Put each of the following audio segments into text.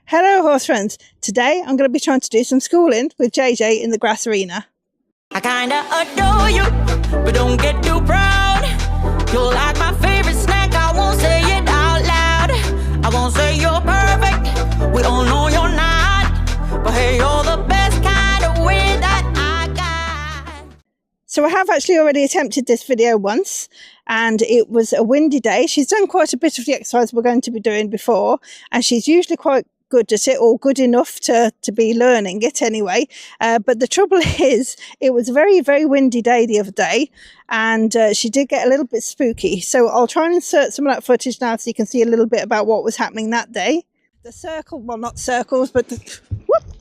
Hello horse friends, today I'm going to be trying to do some schooling with JJ in the grass arena. I kinda adore you, but don't get too proud. You're like my favorite snack, I won't say it out loud. I won't say you're perfect, we all know you're not. But hey, you're the best kind of win that I got. So I have actually already attempted this video once and it was a windy day. She's done quite a bit of the exercise we're going to be doing before and she's usually quite good at it, or good enough to be learning it anyway, but the trouble is it was a very windy day the other day and she did get a little bit spooky, so I'll try and insert some of that footage now so you can see a little bit about what was happening that day. The circle, well not circles, but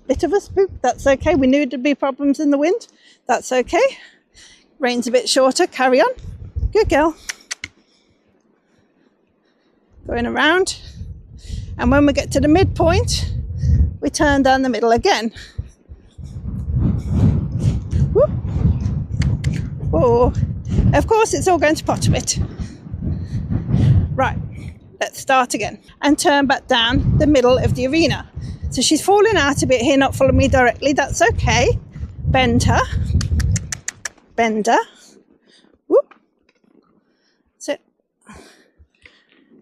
bit of a spook. That's okay, we knew there'd be problems in the wind, that's okay. Rain's a bit shorter, carry on, good girl. Going around. And when we get to the midpoint, we turn down the middle again. Whoop. Whoa. Of course, it's all going to pot a bit. Right, let's start again. And turn back down the middle of the arena. So she's falling out a bit here, not following me directly. That's okay. Bend her. Bend her. Whoop. Sit.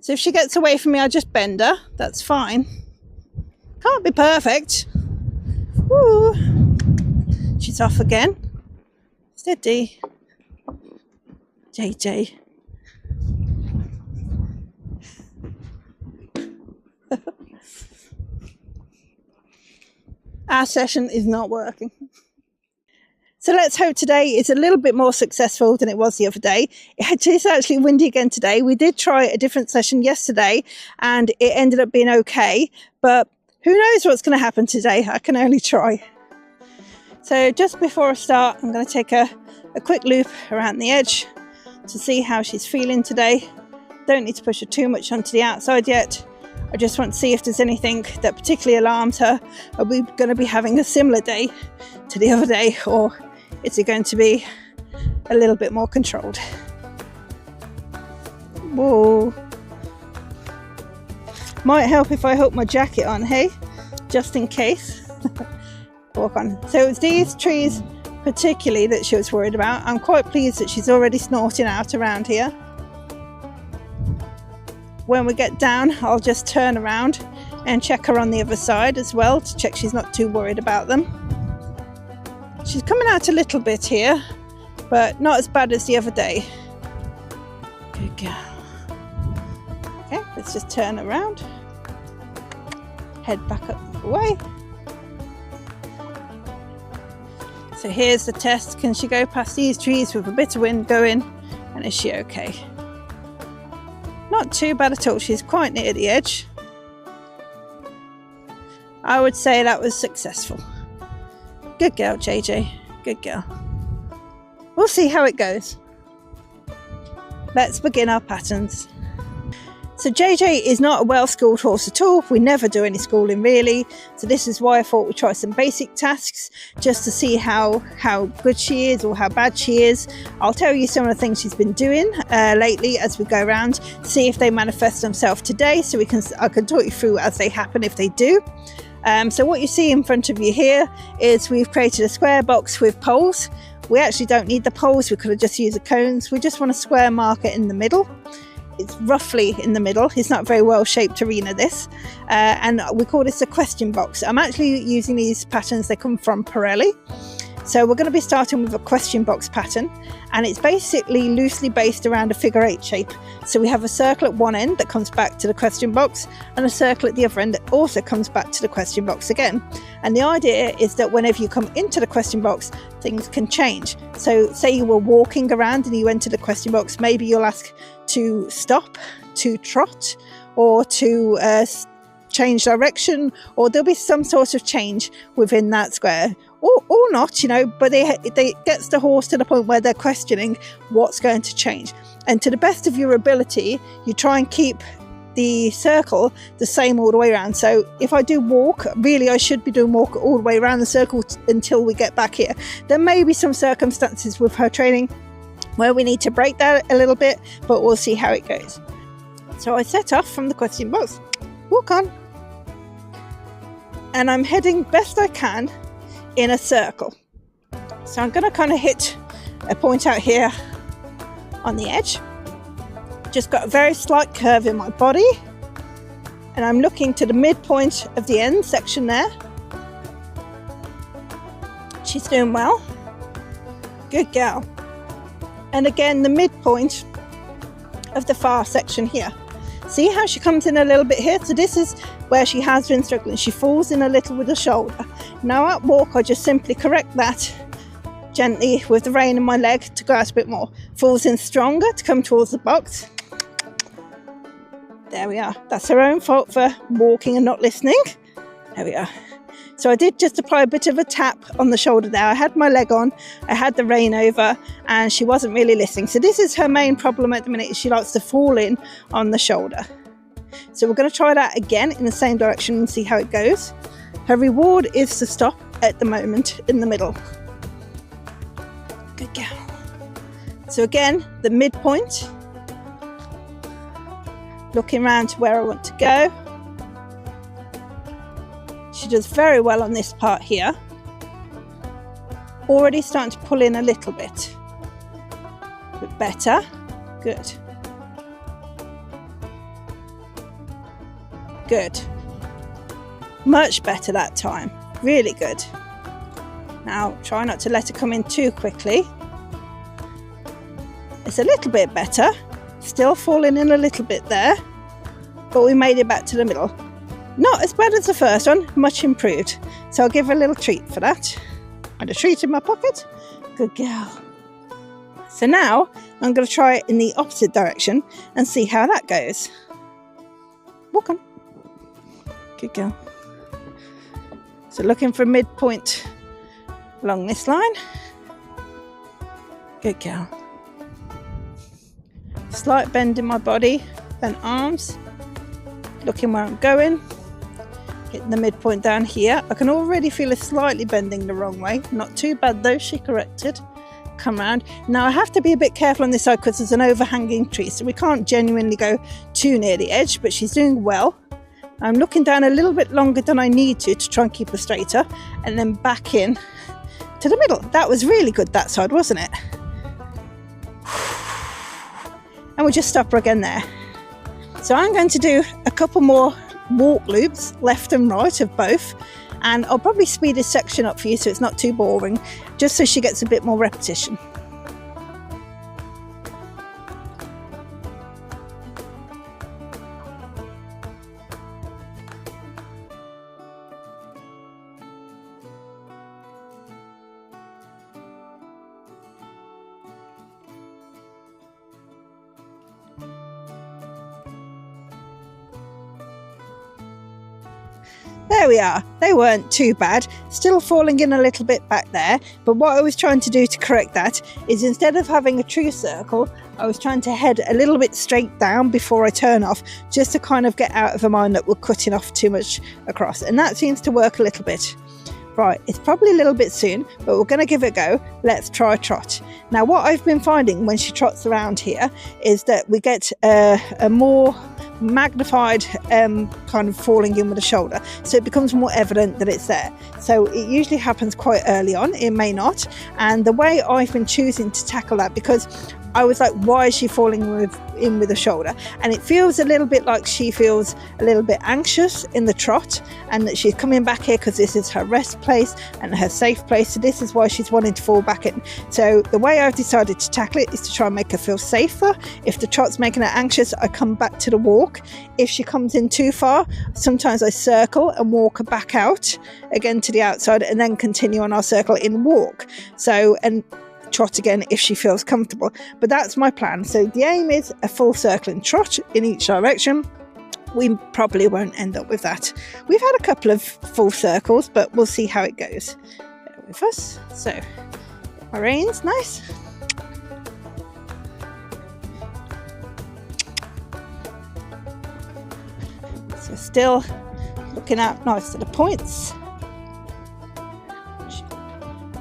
So if she gets away from me, I just bend her. That's fine. Can't be perfect. Woo. She's off again. Steady. JJ. Our session is not working. So let's hope today is a little bit more successful than it was the other day. It is actually windy again today. We did try a different session yesterday and it ended up being okay, but who knows what's going to happen today? I can only try. So just before I start, I'm going to take a quick loop around the edge to see how she's feeling today. Don't need to push her too much onto the outside yet. I just want to see if there's anything that particularly alarms her. Are we going to be having a similar day to the other day, or is it going to be a little bit more controlled? Whoa. Might help if I hook my jacket on, hey? Just in case. Walk on. So it was these trees particularly that she was worried about. I'm quite pleased that she's already snorting out around here. When we get down, I'll just turn around and check her on the other side as well to check she's not too worried about them. She's coming out a little bit here, but not as bad as the other day. Good girl. Okay, let's just turn around. Head back up the way. So here's the test. Can she go past these trees with a bit of wind going? And is she okay? Not too bad at all. She's quite near the edge. I would say that was successful. Good girl, JJ. Good girl. We'll see how it goes. Let's begin our patterns. So JJ is not a well-schooled horse at all. We never do any schooling really. So this is why I thought we'd try some basic tasks just to see how good she is or how bad she is. I'll tell you some of the things she's been doing lately as we go around, see if they manifest themselves today, so I can talk you through as they happen if they do. So what you see in front of you here is we've created a square box with poles. We actually don't need the poles, we could have just used the cones. We just want a square marker in the middle. It's roughly in the middle. It's not a very well shaped arena, this, and we call this a question box. I'm actually using these patterns, they come from Pirelli. So we're going to be starting with a question box pattern, and it's basically loosely based around a figure 8 shape. So we have a circle at one end that comes back to the question box, and a circle at the other end that also comes back to the question box again. And the idea is that whenever you come into the question box, things can change. So say you were walking around and you enter the question box, maybe you'll ask to stop, to trot, or to change direction, or there'll be some sort of change within that square. Or not, you know, but they gets the horse to the point where they're questioning what's going to change. And to the best of your ability, you try and keep the circle the same all the way around. So if I do walk, really I should be doing walk all the way around the circle until we get back here. There may be some circumstances with her training where we need to break that a little bit, but we'll see how it goes. So I set off from the question box. Walk on. and I'm heading best I can in a circle. So I'm going to kind of hit a point out here on the edge. Just got a very slight curve in my body, and I'm looking to the midpoint of the end section there. She's doing well. Good girl. And again, the midpoint of the far section here. See how she comes in a little bit here? So this is where she has been struggling. She falls in a little with the shoulder. Now at walk, I just simply correct that gently with the rein in my leg to go out a bit more. Falls in stronger to come towards the box. There we are. That's her own fault for walking and not listening. There we are. So I did just apply a bit of a tap on the shoulder there. I had my leg on, I had the rein over, and she wasn't really listening. So this is her main problem at the minute, is she likes to fall in on the shoulder. So we're going to try that again in the same direction and see how it goes. Her reward is to stop at the moment in the middle. Good girl. So again, the midpoint. Looking around to where I want to go. She does very well on this part here. Already starting to pull in a little bit. But better. Good. Good. Much better that time. Really good. Now try not to let her come in too quickly. It's a little bit better. Still falling in a little bit there. But we made it back to the middle. Not as bad as the first one, much improved. So I'll give her a little treat for that. And a treat in my pocket. Good girl. So now I'm going to try it in the opposite direction and see how that goes. Walk on. Good girl. So looking for a midpoint along this line. Good girl. Slight bend in my body, bent arms. Looking where I'm going. Hitting the midpoint down here. I can already feel it slightly bending the wrong way. Not too bad though, she corrected. Come round. Now I have to be a bit careful on this side because there's an overhanging tree, so we can't genuinely go too near the edge, but she's doing well. I'm looking down a little bit longer than I need to try and keep her straighter, and then back in to the middle. That was really good, that side, wasn't it? And we'll just stop her again there. So I'm going to do a couple more walk loops, left and right of both, and I'll probably speed this section up for you so it's not too boring, just so she gets a bit more repetition. There we are. They weren't too bad. Still falling in a little bit back there. But what I was trying to do to correct that is, instead of having a true circle, I was trying to head a little bit straight down before I turn off, just to kind of get out of her mind that we're cutting off too much across. And that seems to work a little bit. Right, it's probably a little bit soon, but we're going to give it a go. Let's try a trot. Now, what I've been finding when she trots around here is that we get a more magnified kind of falling in with the shoulder, so it becomes more evident that it's there. So it usually happens quite early on, it may not, and the way I've been choosing to tackle that, because I was like, why is she falling in with the shoulder? And it feels a little bit like she feels a little bit anxious in the trot, and that she's coming back here because this is her rest place and her safe place. So this is why she's wanting to fall back in. So the way I've decided to tackle it is to try and make her feel safer. If the trot's making her anxious, I come back to the walk. If she comes in too far, sometimes I circle and walk her back out again to the outside, and then continue on our circle in walk. So, and trot again if she feels comfortable. But that's my plan. So the aim is a full circle and trot in each direction. We probably won't end up with that. We've had a couple of full circles, but we'll see how it goes. Bear with us. So my reins, nice. So still looking out nice to the points.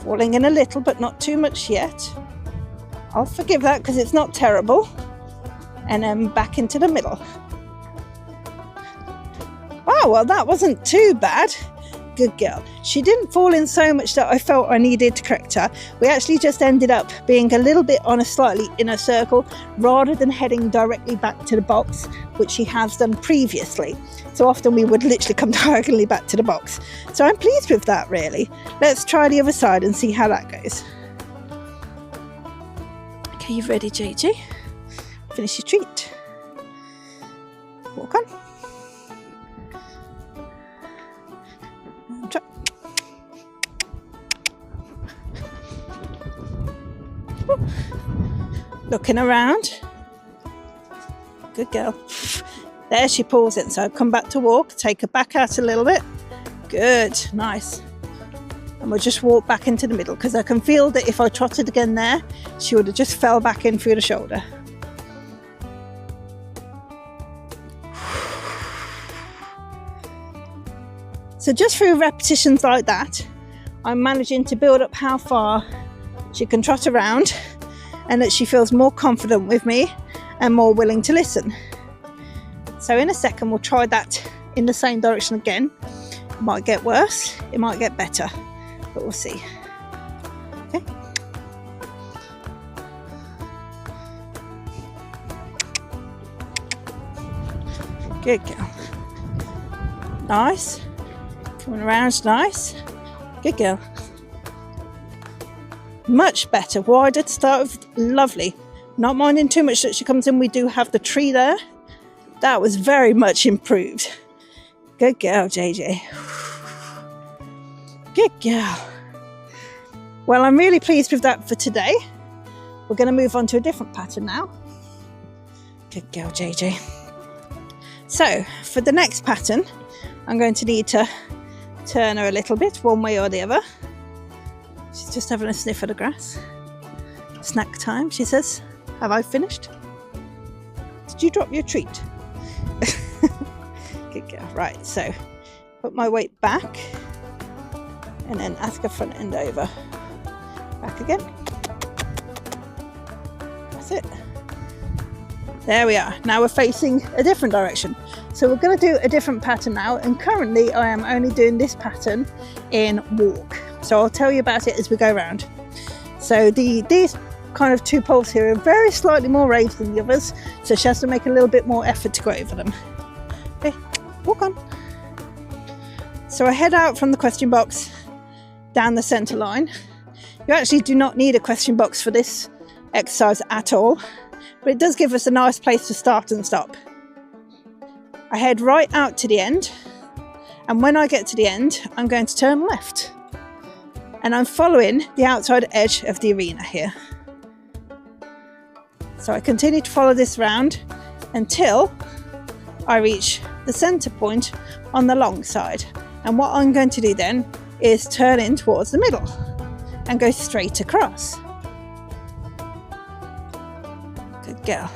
Falling in a little, but not too much yet. I'll forgive that because it's not terrible. And then back into the middle. Wow, well, that wasn't too bad. Good girl. She didn't fall in so much that I felt I needed to correct her. We actually just ended up being a little bit on a slightly inner circle rather than heading directly back to the box, which she has done previously. So often we would literally come diagonally back to the box. So I'm pleased with that, really. Let's try the other side and see how that goes. Okay, you ready, JJ? Finish your treat. Walk on. And try. Looking around. Good girl. There she pulls it. So come back to walk. Take her back out a little bit. Good. Nice. And we'll just walk back into the middle because I can feel that if I trotted again there, she would have just fell back in through the shoulder. So just through repetitions like that, I'm managing to build up how far she can trot around and that she feels more confident with me and more willing to listen. So in a second, we'll try that in the same direction again. It might get worse, it might get better, but we'll see. Okay. Good girl. Nice. Coming around, nice. Good girl. Much better. Wider to start with. Lovely. Not minding too much that she comes in. We do have the tree there. That was very much improved. Good girl, JJ. Good girl. Well, I'm really pleased with that for today. We're going to move on to a different pattern now. Good girl, JJ. So, for the next pattern, I'm going to need to turn her a little bit, one way or the other. She's just having a sniff of the grass. Snack time, she says. Have I finished? Did you drop your treat? Good girl. Right, so put my weight back and then ask her front end over. Back again. That's it. There we are. Now we're facing a different direction. So we're going to do a different pattern now, and currently I am only doing this pattern in walk. So I'll tell you about it as we go around. So these kind of two poles here are very slightly more raised than the others, so she has to make a little bit more effort to go over them. Okay, walk on. So I head out from the question box down the centre line. You actually do not need a question box for this exercise at all, but it does give us a nice place to start and stop. I head right out to the end, and when I get to the end, I'm going to turn left. And I'm following the outside edge of the arena here. So I continue to follow this round until I reach the centre point on the long side. And what I'm going to do then is turn in towards the middle and go straight across. Good girl.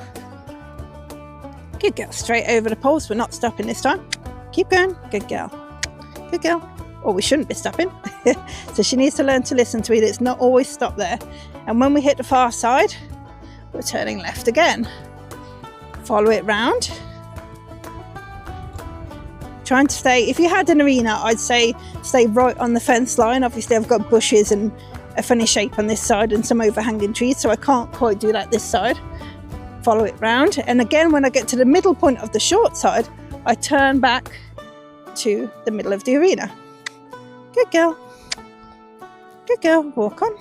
Good girl. Straight over the poles. We're not stopping this time. Keep going. Good girl. Good girl. Or we shouldn't be stopping. So she needs to learn to listen to it. It's not always stop there. And when we hit the far side, we're turning left again. Follow it round. Trying to stay, if you had an arena, I'd say stay right on the fence line. Obviously I've got bushes and a funny shape on this side and some overhanging trees, so I can't quite do that this side. Follow it round, and again when I get to the middle point of the short side, I turn back to the middle of the arena. Good girl. Good girl. Walk on.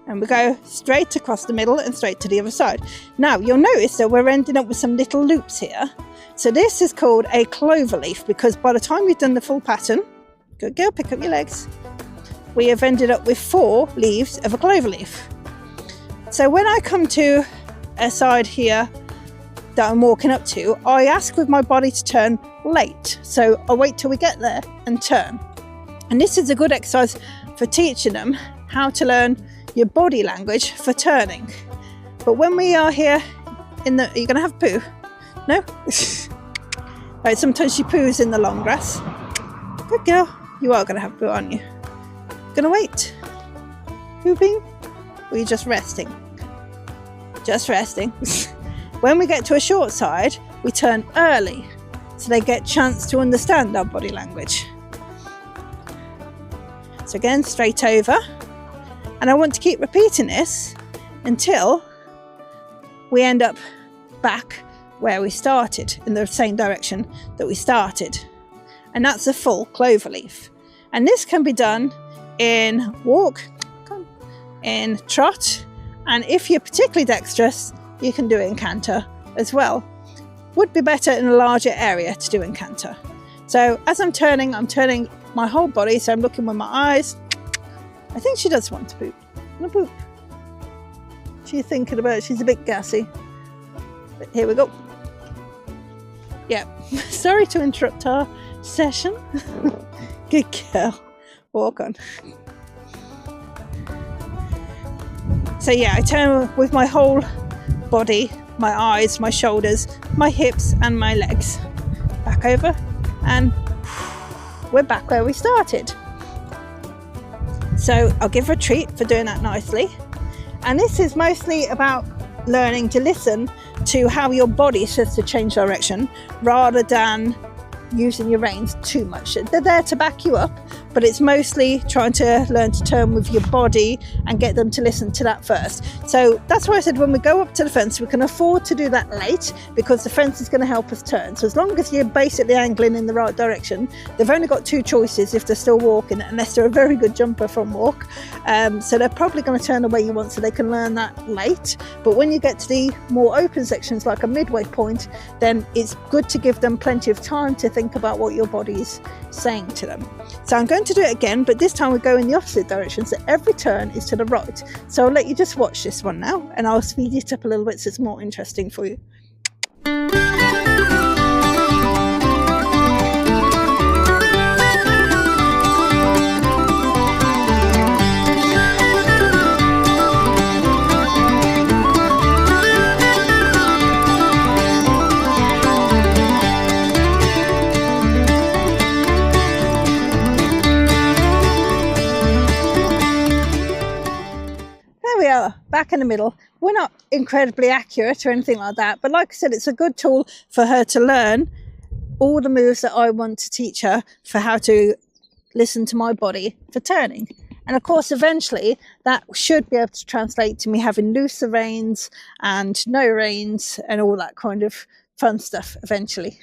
And we go straight across the middle and straight to the other side. Now you'll notice that we're ending up with some little loops here. So this is called a clover leaf, because by the time we've done the full pattern, good girl, pick up your legs, we have ended up with 4 leaves of a clover leaf. So when I come to a side here that I'm walking up to, I ask with my body to turn late. So I wait till we get there and turn. And this is a good exercise for teaching them how to learn your body language for turning. But when we are here in the, are you going to have poo? No? Right, sometimes she poos in the long grass. Good girl. You are going to have poo, aren't you? Going to wait? Pooping? Or are you just resting? Just resting. When we get to a short side, we turn early. so they get a chance to understand our body language. So again, straight over, and I want to keep repeating this until we end up back where we started, in the same direction that we started, and that's a full clover leaf. And this can be done in walk, in trot, and if you're particularly dexterous, you can do it in canter as well. Would be better in a larger area to do in canter. So as I'm turning my whole body, so I'm looking with my eyes. I think she does want to poop. Want to poop. She's thinking about it. She's a bit gassy. But here we go. Yeah, sorry to interrupt our session. Good girl. Walk on. So yeah, I turn with my whole body, my eyes, my shoulders, my hips and my legs. Back over, and we're back where we started. So I'll give her a treat for doing that nicely. And this is mostly about learning to listen to how your body says to change direction, rather than using your reins too much. They're there to back you up, but it's mostly trying to learn to turn with your body and get them to listen to that first. So that's why I said when we go up to the fence, we can afford to do that late, because the fence is going to help us turn. So as long as you're basically angling in the right direction, they've only got two choices if they're still walking, unless they're a very good jumper from walk. So they're probably going to turn the way you want, so they can learn that late. But when you get to the more open sections, like a midway point, then it's good to give them plenty of time to think about what your body's saying to them. So I'm going to do it again, but this time we go in the opposite direction, so every turn is to the right. So I'll let you just watch this one now, and I'll speed it up a little bit so it's more interesting for you. We are back in the middle. We're not incredibly accurate or anything like that, but like I said, it's a good tool for her to learn all the moves that I want to teach her for how to listen to my body for turning. And of course, eventually that should be able to translate to me having looser reins and no reins and all that kind of fun stuff eventually.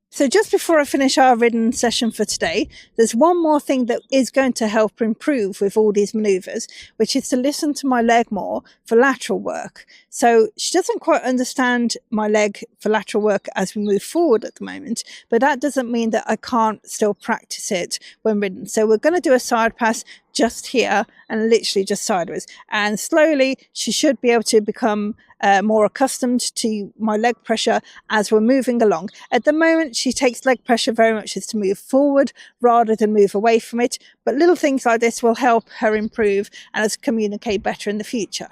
So just before I finish our ridden session for today, there's one more thing that is going to help improve with all these manoeuvres, which is to listen to my leg more for lateral work. So she doesn't quite understand my leg for lateral work as we move forward at the moment, but that doesn't mean that I can't still practice it when ridden. So we're going to do a side pass just here and literally just sideways. And slowly she should be able to become more accustomed to my leg pressure as we're moving along. At the moment, she takes leg pressure very much as to move forward rather than move away from it. But little things like this will help her improve and us communicate better in the future.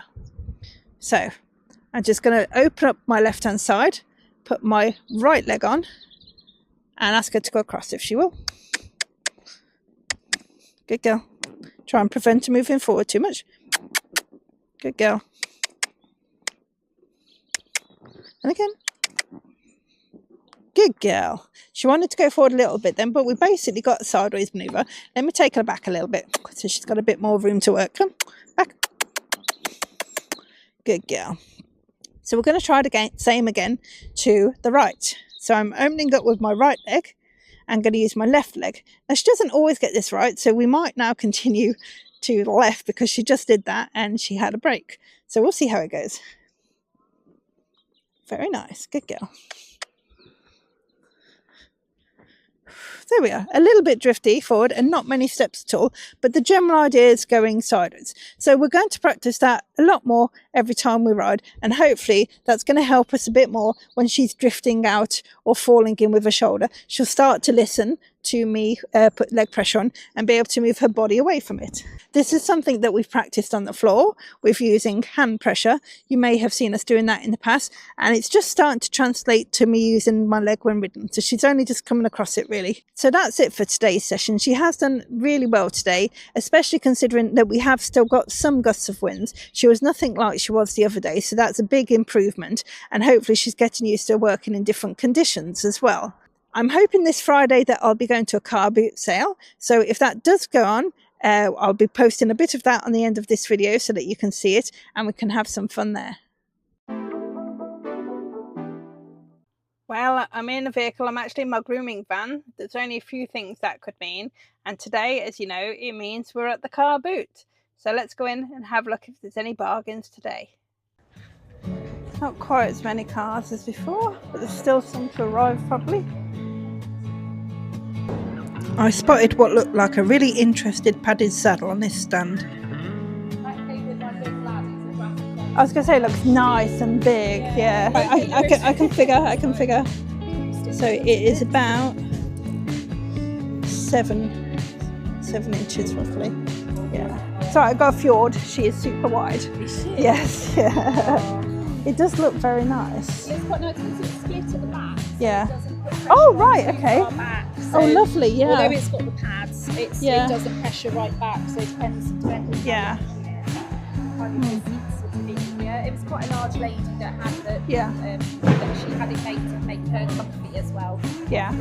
So I'm just going to open up my left-hand side, put my right leg on and ask her to go across if she will. Good girl. Try and prevent her moving forward too much. Good girl. And again. Good girl. She wanted to go forward a little bit then, but we basically got a sideways manoeuvre. Let me take her back a little bit so she's got a bit more room to work. Come back. Good girl. So we're going to try the same again to the right. So I'm opening up with my right leg. I'm going to use my left leg. Now she doesn't always get this right, so we might now continue to the left because she just did that and she had a break. So we'll see how it goes. Very nice. Good girl. There we are. A little bit drifty forward and not many steps at all, but the general idea is going sideways. So we're going to practice that a lot more every time we ride, and hopefully that's going to help us a bit more when she's drifting out or falling in with her shoulder. She'll start to listen to me put leg pressure on and be able to move her body away from it. This is something that we've practiced on the floor with using hand pressure. You may have seen us doing that in the past, and it's just starting to translate to me using my leg when ridden. So she's only just coming across it really. So that's it for today's session. She has done really well today, especially considering that we have still got some gusts of winds. She was nothing like she was the other day, so that's a big improvement, and hopefully she's getting used to working in different conditions as well. I'm hoping this Friday that I'll be going to a car boot sale. So if that does go on, I'll be posting a bit of that on the end of this video so that you can see it and we can have some fun there. Well, I'm in a vehicle. I'm actually in my grooming van. There's only a few things that could mean. And today, as you know, it means we're at the car boot. So let's go in and have a look if there's any bargains today. It's not quite as many cars as before, but there's still some to arrive probably. I spotted what looked like a really interesting padded saddle on this stand. I was going to say it looks nice and big, yeah. I can figure. So it is about 7 inches roughly. Yeah. So I got a fjord. She is super wide. Is she? Yes, yeah. It does look very nice. It's quite nice because it's split at the back. Yeah. So oh, right, okay. Back, so oh, lovely, yeah. Although it's got the pads, it doesn't pressure right back, so it depends. Yeah. It was quite a large lady that had that. Yeah. That she had it made to make her comfy as well. Yeah.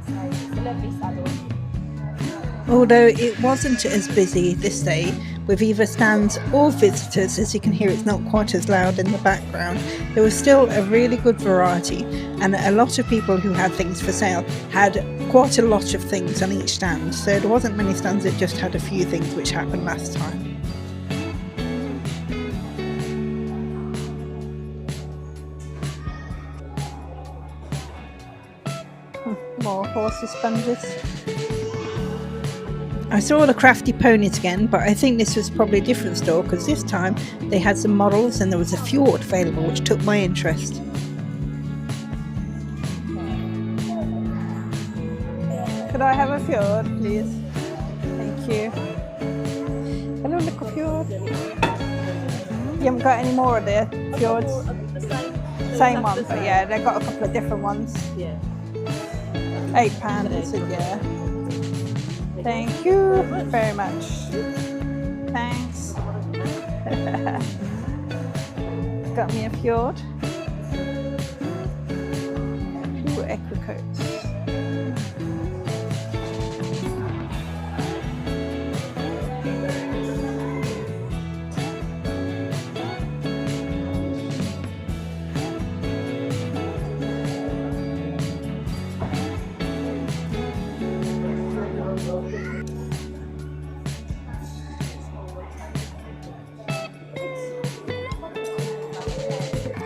So it's a lovely saddle. Although it wasn't as busy this day with either stands or visitors, as you can hear it's not quite as loud in the background, there was still a really good variety, and a lot of people who had things for sale had quite a lot of things on each stand, so there wasn't many stands that just had a few things, which happened last time. More horse sponges. I saw the crafty ponies again, but I think this was probably a different store because this time they had some models and there was a fjord available which took my interest. Could I have a fjord, please? Thank you. Hello, little fjord. You haven't got any more of the fjords? Same one, but yeah, they've got a couple of different ones. £8, they said, yeah. Thank you very much. Thanks. Got me a fjord. 2 equicoats.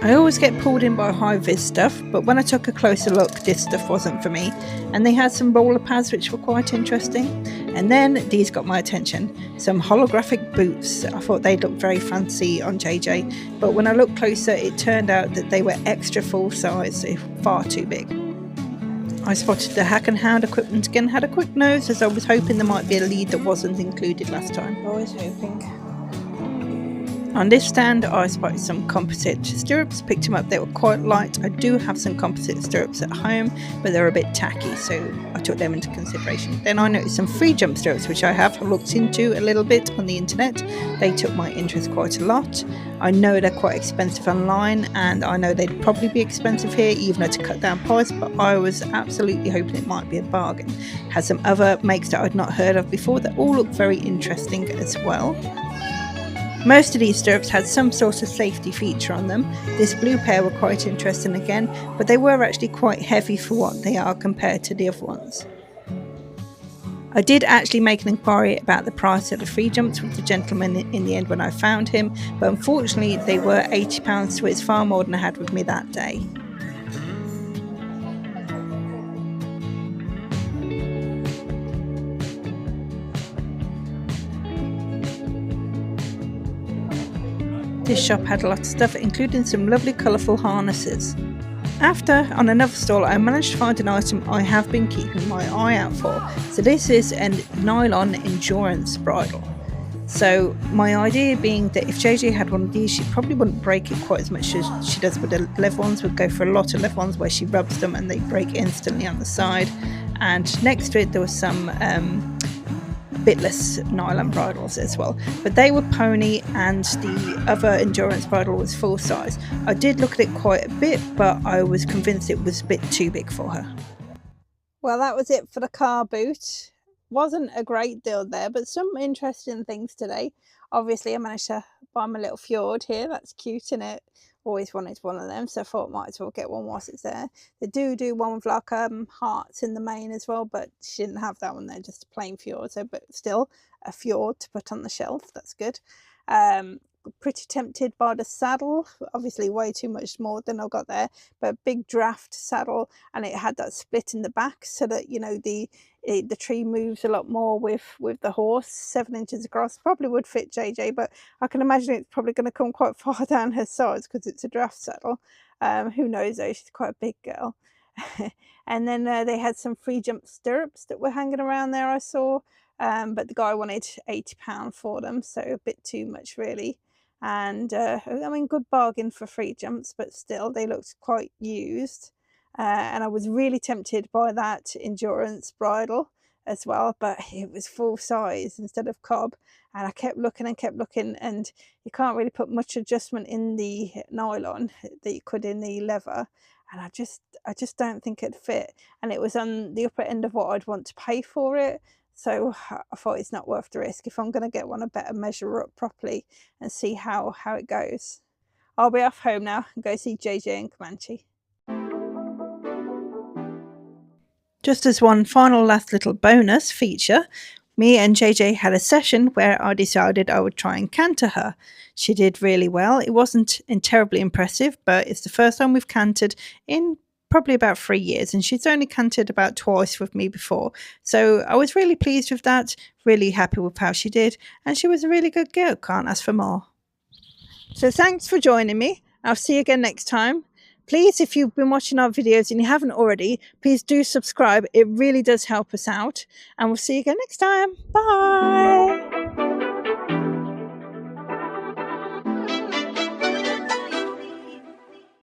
I always get pulled in by high-vis stuff, but when I took a closer look, this stuff wasn't for me. And they had some roller pads which were quite interesting. And then these got my attention. Some holographic boots. I thought they looked very fancy on JJ, but when I looked closer, it turned out that they were extra full size, so far too big. I spotted the Hack and Hound equipment again, had a quick nose as I was hoping there might be a lead that wasn't included last time. Always hoping. On this stand I spotted some composite stirrups, picked them up, they were quite light. I do have some composite stirrups at home, but they're a bit tacky, so I took them into consideration. Then I noticed some free jump stirrups, which I have looked into a little bit on the internet. They took my interest quite a lot. I know they're quite expensive online, and I know they'd probably be expensive here, even at a cut down price, but I was absolutely hoping it might be a bargain. Had some other makes that I'd not heard of before that all look very interesting as well. Most of these stirrups had some sort of safety feature on them. This blue pair were quite interesting again, but they were actually quite heavy for what they are compared to the other ones. I did actually make an inquiry about the price of the free jumps with the gentleman in the end when I found him, but unfortunately they were £80, so it's far more than I had with me that day. This shop had a lot of stuff, including some lovely colourful harnesses. After, on another stall, I managed to find an item I have been keeping my eye out for. So this is a nylon endurance bridle. So my idea being that if JJ had one of these, she probably wouldn't break it quite as much as she does with the leather ones. Would go for a lot of leather ones where she rubs them and they break instantly on the side. And next to it there was some bitless nylon bridles as well, but they were pony and the other endurance bridle was full size. I did look at it quite a bit, but I was convinced it was a bit too big for her. Well, that was it for the car boot. Wasn't a great deal there, but some interesting things today. Obviously, I managed to buy my little fjord here. That's cute, isn't it? Always wanted one of them, so I thought might as well get one whilst it's there. They do one with like hearts in the main as well, but she didn't have that one there, just a plain fjord. So, but still a fjord to put on the shelf. That's good. Pretty tempted by the saddle, obviously way too much more than I got there, but a big draft saddle, and it had that split in the back so that, you know, the tree moves a lot more with the horse. 7 inches across probably would fit JJ, but I can imagine it's probably going to come quite far down her sides because it's a draft saddle. Who knows though, she's quite a big girl. And then they had some free jump stirrups that were hanging around there, I saw, but the guy wanted £80 for them, so a bit too much really. And I mean, good bargain for free jumps, but still they looked quite used. And I was really tempted by that endurance bridle as well, but it was full size instead of cob, and I kept looking and you can't really put much adjustment in the nylon that you could in the leather, and I just don't think it'd fit, and it was on the upper end of what I'd want to pay for it. So I thought it's not worth the risk. If I'm going to get one, I better measure up properly and see how it goes. I'll be off home now and go see JJ and Comanche. Just as one final last little bonus feature, me and JJ had a session where I decided I would try and canter her. She did really well. It wasn't terribly impressive, but it's the first time we've cantered in probably about 3 years, and she's only cantered about twice with me before. So I was really pleased with that, really happy with how she did, and she was a really good girl. Can't ask for more. So thanks for joining me. I'll see you again next time. Please, if you've been watching our videos and you haven't already, please do subscribe. It really does help us out. And we'll see you again next time. Bye.